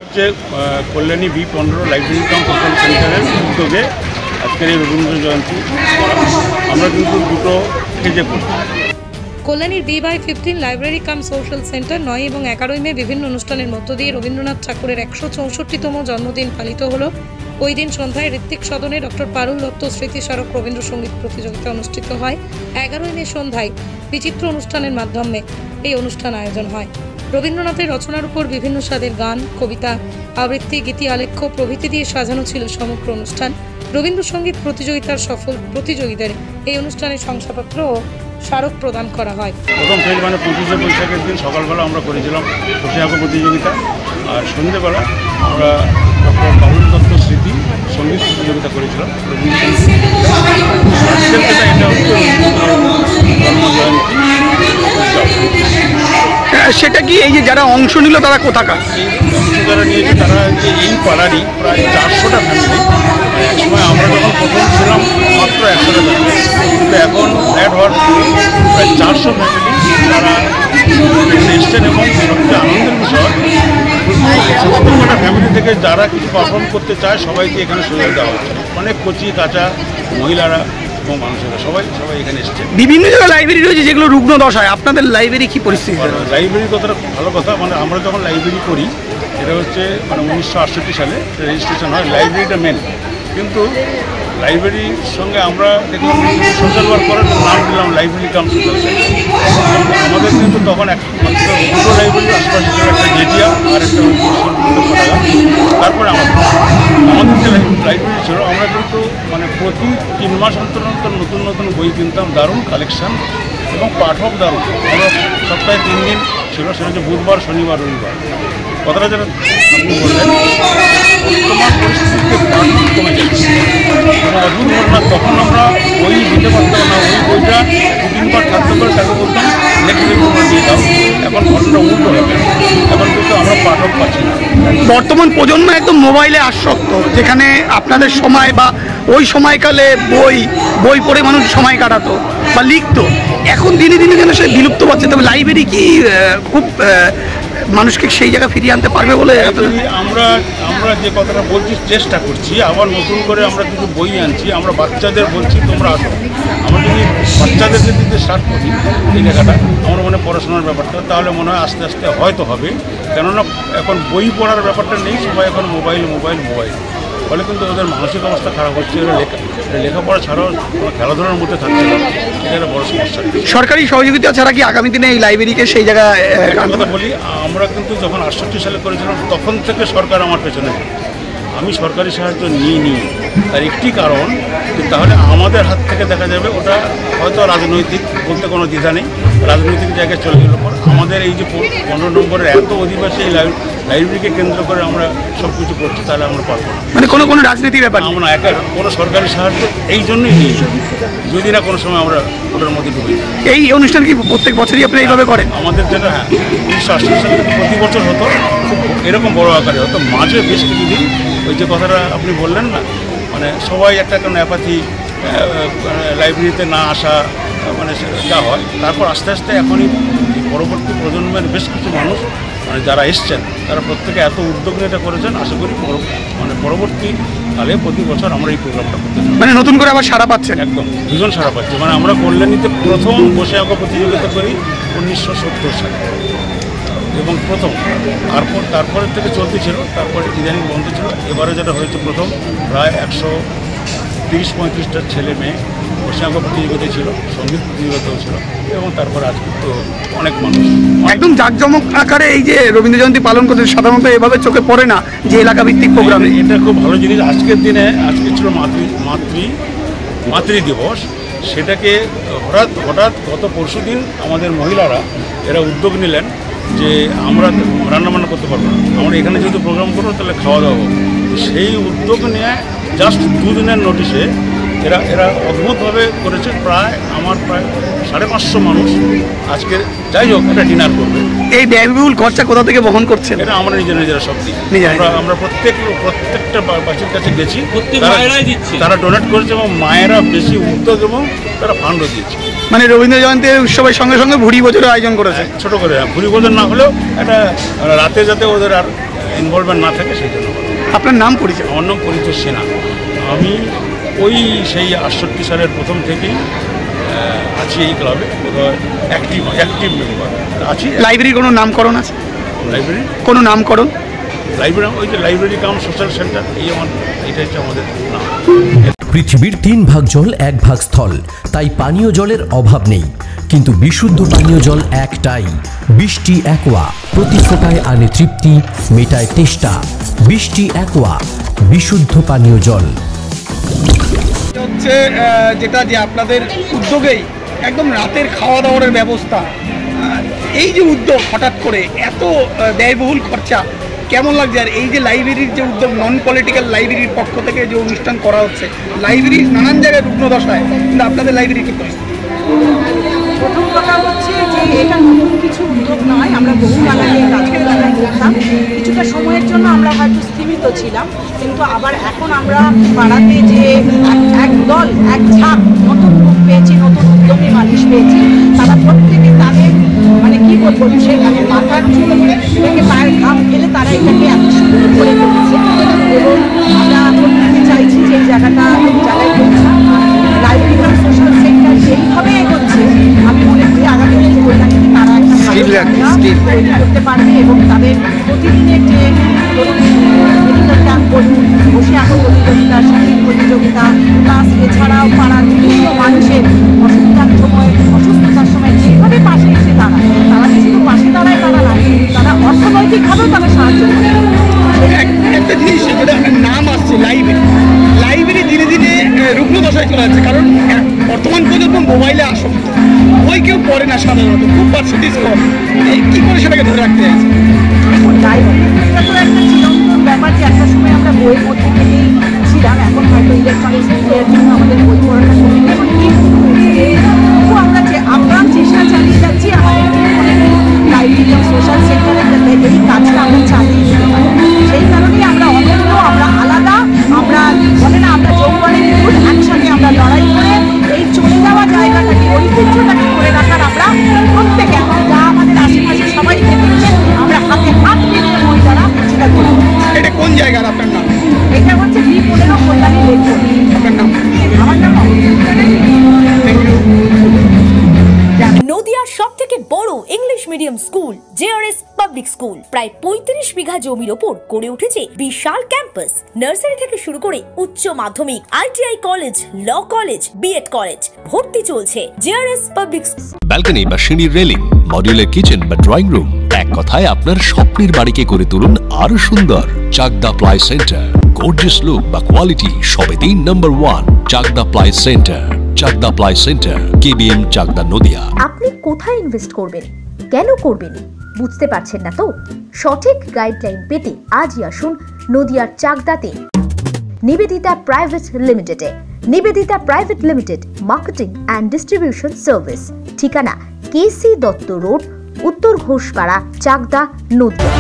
হচ্ছে Kalyani B15 library কাম social সেন্টারের উদ্যোগে আজকের এই রবীন্দ্র জয়ন্তী আমরা কিন্তু দুটো স্টেজে করি। কল্যাণীর B/15 লাইব্রেরি কাম সোশ্যাল সেন্টার 9 এবং 11 মে বিভিন্ন অনুষ্ঠানের মধ্য দিয়ে রবীন্দ্রনাথ ঠাকুরের 164তম জন্মদিন পালিত হলো। ওই দিন সন্ধ্যায় ঋত্বিক সদনে ডক্টর পারুল দত্ত স্মৃতি স্মারক রবীন্দ্রসঙ্গীত প্রতিযোগিতা অনুষ্ঠিত হয়। 11 মে সন্ধ্যায় বিচিত্র অনুষ্ঠানের মাধ্যমে এই অনুষ্ঠান আয়োজন হয়। রবীন্দ্রনাথের রচনার উপর বিভিন্ন স্বাদের গান, কবিতা, আবৃত্তি, গীতি, আলেখ্য প্রভৃতি দিয়ে সাজানো ছিল সমগ্র অনুষ্ঠান। রবীন্দ্রসঙ্গীত প্রতিযোগিতার সফল প্রতিযোগীদের এই অনুষ্ঠানে শংসাপত্র ও স্মারক প্রদান করা হয়। প্রথম ফেজ মানে 25শে বৈশাখের দিন সকালবেলা আমরা করেছিলাম বসে আঁকো প্রতিযোগিতা, আর সন্ধ্যেবেলা আমরা ডক্টর পারুল দত্ত স্মৃতি সঙ্গীত প্রতিযোগিতা করেছিলাম। এটা হচ্ছে জন্মজয়ন্তী। সেটা কি এই যে যারা অংশ নিল তারা কোথাকার? অংশ যারা নিয়েছে তারা এই পাড়ারই প্রায় 400টা ফ্যামিলি। একসময় আমরা যখন প্রথম ছিলাম মাত্র 100টা ফ্যামিলি, কিন্তু এখন অ্যাড হওয়ার প্রায় 400 ফ্যামিলি তারা এসছেন। এবং সবচেয়ে আনন্দের বিষয় 70টা ফ্যামিলি থেকে যারা কিছু পারফর্ম করতে চায় সবাইকে এখানে সুযোগ দেওয়া হচ্ছে। অনেক কচি কাঁচা মহিলারা এবং মানুষেরা সবাই এখানে এসছে। বিভিন্ন জায়গায় লাইব্রেরি রয়েছে যেগুলো রুগ্ন দশায়, আপনাদের লাইব্রেরি কি পরিস্থিতি? লাইব্রেরির কথাটা ভালো কথা, মানে আমরা যখন লাইব্রেরি করি এটা হচ্ছে মানে 1968 সালে রেজিস্ট্রেশন হয়। লাইব্রেরিটা মেন, কিন্তু লাইব্রেরির সঙ্গে আমরা দেখলাম সোশ্যাল ওয়ার্ক করার নাম দিলাম লাইব্রেরি কাম সোশ্যাল সেন্টার। আমাদের কিন্তু তখন একমাত্র দুটো লাইব্রেরি আশপাশে ছিল, একটা জেটিয়া আর একটা তারপরে আমাদের যে লাইব্রেরি ছিল আমরা কিন্তু মানে প্রতি 3 মাস অন্তর নতুন নতুন বই কিনতাম, দারুণ কালেকশান এবং পাঠক দারুণ। আমরা সপ্তাহে 3 দিন ছিল, সেটা হচ্ছে বুধবার, শনিবার, রবিবার। কথাটা যেটা আপনি বললেন, বর্তমান পরিস্থিতিতে পাঠক কমে যাচ্ছে। অদ্ভুত ঘটনা, তখন আমরা বই দিতে পারতাম না, ওই বইটা 2-3 বার থাকতে পারে তাকে বলতাম লেখকে তোমরা দিয়ে দাও। এখন ঘটনাটা উল্টো হয়ে গেছে, এখন কিন্তু আমরা পাঠক পাচ্ছি না। বর্তমান প্রজন্ম একদম মোবাইলে আসক্ত, যেখানে আপনাদের সময় বা ওই সময়কালে বই পড়ে মানুষ সময় কাটাতো বা লিখতো, এখন দিনে দিনে যেন সে বিলুপ্ত পাচ্ছে। তবে লাইব্রেরি কি খুব মানুষকে সেই জায়গা ফিরিয়ে আনতে পারবে বলে আমরা যে কথাটা বলছি চেষ্টা করছি। আবার নতুন করে আমরা কিছু বই আনছি, আমরা বাচ্চাদের বলছি তোমরা আসো। আমরা যদি বাচ্চাদেরকে দিতে স্টার্ট করি এই জায়গাটা, আমার মনে পড়াশোনার ব্যাপারটা, তাহলে মনে হয় আস্তে আস্তে হয়তো হবে। কেননা এখন বই পড়ার ব্যাপারটা নেই, সবাই এখন মোবাইল। ফলে কিন্তু ওদের মানসিক অবস্থা খারাপ হচ্ছে। লেখাপড়া ছাড়াও খেলাধুলার মধ্যে থাকছে না, এটা বড় সমস্যা। সরকারি সহযোগিতা ছাড়া কি আগামী দিনে এই লাইব্রেরিকে সেই জায়গায় কথা বলি, আমরা কিন্তু যখন 68 সালে করেছিলাম তখন থেকে সরকার আমার পেছনে, আমি সরকারি সাহায্য নিইনি। তার একটি কারণ, তাহলে আমাদের হাত থেকে দেখা যাবে ওটা হয়তো রাজনৈতিক বলতে কোনো দ্বিধা নেই, রাজনৈতিক জায়গায় চলে গেল পর আমাদের এই যে 15 নম্বরের এত অধিবাসী এই লাইব্রেরিকে কেন্দ্র করে আমরা সব কিছু করছি, তাহলে আমরা পারবো না। মানে কোনো রাজনীতি ব্যাপার আমরা একা কোনো সরকারি সাহায্য এই জন্যই নিই, যদি না কোনো সময় আমরা ওটার মধ্যে ঢুকি। এই অনুষ্ঠান কি প্রত্যেক বছরই আপনি এইভাবে করেন? আমাদের যেটা 1980 সালে প্রতি বছর হতো, এরকম বড় আকারে হতো। মাঝে বেশ কিছুদিন ওই যে কথাটা আপনি বললেন না, মানে সবাই একটা কোনো অ্যাপাথি, লাইব্রেরিতে না আসা, মানে যা হয়। তারপর আস্তে আস্তে এখনই পরবর্তী প্রজন্মের বেশ কিছু মানুষ মানে যারা এসছেন তারা প্রত্যেকে এত উদ্যোগ নিয়ে এটা করেছেন। আশা করি মানে পরবর্তীকালে প্রতি বছর আমরা এই প্রোগ্রামটা করতে চাই। মানে নতুন করে আবার সাড়া পাচ্ছেন? একদম ভীষণ সাড়া পাচ্ছে। মানে আমরা কল্যাণীতে প্রথম বসে আঁকো প্রতিযোগিতা করি 1970 সালে, এবং প্রথম তারপরের থেকে চলতে ছিল, তারপরে ইদানিং বন্ধ ছিল। এবারে যেটা হয়েছে প্রথম, প্রায় 130-35টা ছেলে মেয়ে বসে আঁকো প্রতিযোগিতা ছিল, সঙ্গীত প্রতিযোগিতাও ছিল, এবং তারপরে আজকে তো অনেক মানুষ একদম জাঁকজমক আকারে এই যে রবীন্দ্র জয়ন্তী পালন করতে সাধারণত এভাবে চোখে পড়ে না যে এলাকা ভিত্তিক প্রোগ্রামে। এটা খুব ভালো জিনিস। আজকের দিনে আজকে ছিল মাতৃ দিবস, সেটাকে হঠাৎ গত পরশু দিন আমাদের মহিলারা এরা উদ্যোগ নিলেন যে আমরা রান্নাবান্না করতে পারবো না, আমরা এখানে যেহেতু প্রোগ্রাম করবো তাহলে খাওয়া দাওয়া হবে। সেই উদ্যোগ নিয়ে জাস্ট 2 দিনের নোটিশে এরা অদ্ভুতভাবে করেছে। প্রায় 550 মানুষ আজকে যাই হোক একটা ডিনার করবে। এই ব্যয়বহুল খরচা কোথা থেকে বহন করছেন? এটা আমরা নিজেরা সব দিই। আমরা প্রত্যেকটা বাচ্চার কাছে গেছি, তারা ডোনেট করেছে এবং মায়েরা বেশি উদ্যোগ এবং তারা ফান্ডও দিয়েছে। মানে রবীন্দ্র জয়ন্তী উৎসবের সঙ্গে সঙ্গে ভুরি ভোজের আয়োজন করেছে। ছোট করে ভুরি ভোজন না হলেও একটা রাতে যাতে ওদের আর ইনভলভমেন্ট না থাকে সেই জন্য। আপনার নাম পরিচয়? আমার নাম পরিতোষ সেনা। আমি ওই সেই 68 সালের প্রথম থেকেই আছি এই ক্লাবে, অ্যাক্টিভ মেম্বার আছি। লাইব্রেরির কোনো নামকরণ আছে? লাইব্রেরি কোনো নামকরণ? লাইব্রেরি ওই যে লাইব্রেরি কাম সোশ্যাল সেন্টার, এটা হচ্ছে আমাদের নাম। পৃথিবীর 3 ভাগ জল 1 ভাগ স্থল, তাই পানীয় জলের অভাব নেই, কিন্তু বিশুদ্ধ পানীয় জল একটাই, বৃষ্টি অ্যাকোয়া। প্রতি ফোঁটায় আনে তৃপ্তি, মেটায় তেষ্টা। বৃষ্টি অ্যাকোয়া, বিশুদ্ধ পানীয় জল। হচ্ছে যেটা যে আপনাদের উদ্যোগেই একদম রাতের খাওয়া দাওয়ার ব্যবস্থা, এই যে উদ্যোগ হঠাৎ করে এত ব্যয়বহুল খরচা, কেমন লাগছে? আর এই যে লাইব্রেরির যে উদ্যোগ, নন পলিটিক্যাল লাইব্রেরির পক্ষ থেকে যে অনুষ্ঠান করা হচ্ছে, লাইব্রেরির নানান জায়গায় রুগ্ন দশায়, কিন্তু আপনাদের লাইব্রেরি কি পরিস্থিতি? প্রথম কথা হচ্ছে যে এটা নতুন কিছু উদ্যোগ নয়, আমরা বহুকাল আগে গাছের বেলায় করতাম। কিছুটা সময়ের জন্য আমরা হয়তো স্থিমিত ছিলাম, কিন্তু আবার এখন আমরা পাড়াতে যে এক দল এক ঝাঁক নতুন রূপ পেয়েছি, নতুন উদ্যোগী মানুষ পেয়েছি, তারা প্রত্যেকে তাদের মানে কি বলবো, সেখানে মাথার চুল থেকে পায়ের ঘাম ফেলে তারা এটাকে এত সুন্দর করে করেছে। এবং আমরা প্রত্যেকে চাইছি যে এই জায়গাটা জায়গায় করছে লাইব্রেরি কাম সোশ্যাল সেন্টার যেইভাবে এগোচ্ছে, আমি মনে করি আগামী দিনে কল্যাণীতে তারা একটা ভালো জায়গা তৈরি করতে পারবে। এবং তাদের প্রতিদিনের যে মেডিকেল ক্যাম্প বলুন, বসে আঁকো প্রতিযোগিতা, সঙ্গীত প্রতিযোগিতা, প্লাস এছাড়াও পাড়ার বিভিন্ন মানুষের অসুস্থতার সময় যেভাবে পাশে এসে দাঁড়ায়, তারা যে শুধু পাশে দাঁড়ায় তারা না, তারা অর্থনৈতিকভাবেও তারা সাহায্য করে। একটা জিনিস যেটা নাম আসছে লাইব্রেরি দিনে দিনে রুগ্ন দশায় চলে যাচ্ছে, কারণ বর্তমান প্রজন্ম মোবাইলে আসক্ত, বই কেউ পড়ে না সাধারণত, খুব পার্সেন্টেজ কম। কী করে সেটাকে ধরে রাখতে চাইছে? লাইব্রেরিটা তো একটা চিরন্তন ব্যাপার, যে একটা সময় আমরা বইয়ের মধ্যে থেকেই ছিলাম, এখন হয়তো ইলেকট্রনিক্স মিডিয়ার জন্য আমাদের বই পড়াটা কমে এখন তবু আমরা চেষ্টা চালিয়ে যাচ্ছি আমাদের লাইব্রেরি সোশ্যাল সেক্টরে এই কাজটা আমরা চালিয়ে যেতে পারি। সেই কারণেই আমরা অনন্য, আমরা আলাদা, আমরা বলে না আমরা যৌবনে বিপুল, একসাথে আমরা লড়াই করে এই চলে যাওয়া জায়গাটাকে, ঐতিহ্যটাকে ধরে রাখার আমরা প্রত্যেকে যা আমাদের আশেপাশে সবাই দেখছে, আমরা হাতে হাত মিলিয়ে মহিলারা সেটা করি। এটা কোন জায়গার আপনার নাম? এটা হচ্ছে B15 কল্যাণী লেখক। আপনার নাম? আমার নাম নদিয়ার সবথেকে বড় English medium school JRS public school, প্রায় 35 বিঘা জমির ওপর গড়ে উঠেছে বিশাল ক্যাম্পাস। নার্সারি থেকে শুরু করে উচ্চ মাধ্যমিক, ITI college, law college, BEd college, ভর্তি চলছে জেআরএস পাবলিক। ব্যালকনি বা সিঁড়ির রেলিং, মডিউলার কিচেন বা ড্রয়িং রুম, এক কথায় আপনার স্বপ্নের বাড়িকে করে তুলুন আরো সুন্দর। Chakdah ply centre, gorgeous look বা কোয়ালিটি সবেতেই number 1। Chakdah ply centre, Chakdah ply centre, KBM, Chakdah, Nadia. আপনি কোথায় ইনভেস্ট করবেন, কেন করবেন, বুঝতে পারছেন না তো? সঠিক গাইডলাইন পেতে আজই আসুন নদিয়ার চাকদাতে নিবেদিতা প্রাইভেট লিমিটেডে। Nivedita private limited, marketing and distribution service. ঠিকানা KC Dutta road, Uttar Ghoshpara, Chakdah, Nadia.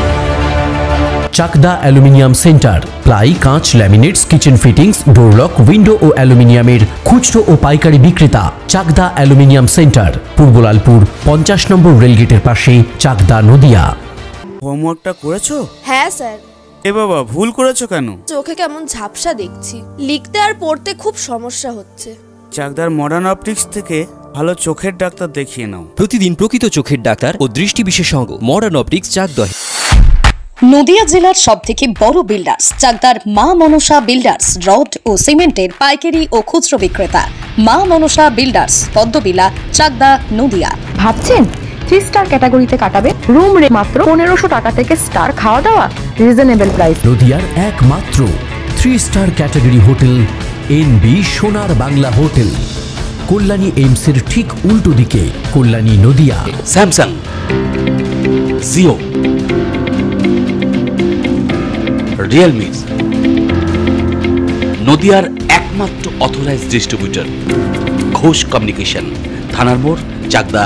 Chakdah aluminium centre, ply, কাঁচ, laminates, kitchen fittings, door lock, window ও অ্যালুমিনিয়ামের খুচরো ও পাইকারি বিক্রেতা। Chakdah aluminium centre, Purbalalpur 50 number রেলগেটের পাশে, চাকদা, নদিয়া। হোমওয়ার্কটা করেছো? হ্যাঁ স্যার। এ বাবা, ভুল করেছো কেন? চোখে কেমন ঝাপসা দেখছি, লিখতে আর পড়তে খুব সমস্যা হচ্ছে। চাকদার মডার্ন অপটিক্স থেকে ভালো চোখের ডাক্তার দেখিয়ে নাও। প্রতিদিন প্রকৃত চোখের ডাক্তার ও দৃষ্টি বিশেষজ্ঞ মডার্ন অপটিক্স, চাকদা। নদিয়া জেলার সবথেকে বড় বিল্ডার্স চাকদার মা মনসা বিল্ডার্স, রড ও সিমেন্টের পাইকারি ও খুচরো বিক্রেতা। মা মনসা বিল্ডার্স, পদ্মবিলা, চাকদা, নদিয়া। ভাবছেন 3 স্টার ক্যাটাগরিতে কাটাবেন? রুম রে মাত্র 1500 টাকা থেকে স্টার, খাওয়া দাওয়া রিজনেবল প্রাইস। নদিয়ার একমাত্র 3 স্টার ক্যাটাগরি হোটেল এনবি সোনার বাংলা হোটেল, কল্যাণী এইমসের ঠিক উল্টো দিকে, কল্যাণী, নদিয়া। স্যামসাং, জিও, রিয়েলমি, নদিয়ার একমাত্র অথরাইজড ডিস্ট্রিবিউটর ঘোষ কমিউনিকেশন, থানার মোড়, চাকদা,